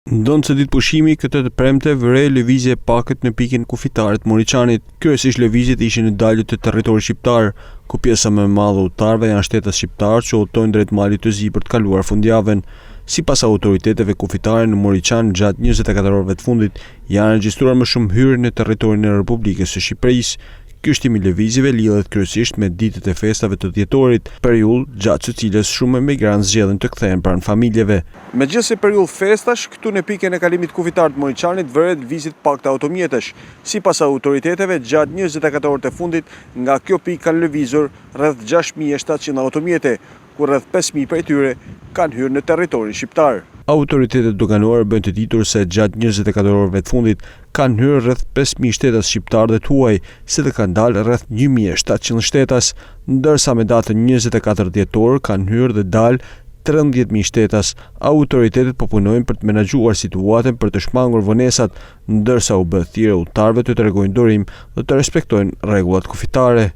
Ndonë se ditë pushimi, këtë të premte vëre lëvizje e pakët në pikën kufitarit Moriçanit. Kryesisht lëvizjet ishin në dalje të territorit shqiptar, ku pjesa më e madhe e udhëtarëve janë shtetas shqiptar që udhtojnë drejt malit të Zi për të kaluar fundjavën. Sipas autoriteteve kufitare në Moriçan, gjatë 24 orëve të fundit janë regjistruar më shumë hyrje në territorin e Republikës së Shqipërisë. Ky shtim i lëvizjeve lidhet kryesisht me ditët e festave të dhjetorit, periudhë gjatë së cilës shumë emigrantë zgjedhin të kthehen pranë familjeve. Megjithëse periudhë festash, këtu në pikën e kalimit kufitar të Moriçanit vëre lëvizje të pakta automjetësh. Sipas autoriteteve, gjatë 24 orëve të fundit, nga kjo pikë kanë lëvizur rreth 6700 automjete, ku rreth 5000 prej tyre kanë hyrë në territorin shqiptar. Autoritetet doganore bëjnë të ditur se gjatë 24 orëve të fundit kanë hyrë rreth 5000 shtetas shqiptar dhe të huaj, se të kanë dalë rreth 1700 shtetas, ndërsa me datën 24 dhjetor kanë hyrë dhe dalë 13000 shtetas. Autoritetet po punojnë për të menaxhuar situatën për të shmangur vonesat, ndërsa u bë thirrje udhëtarëve të tregojnë durim dhe të respektojnë rregullat kufitare.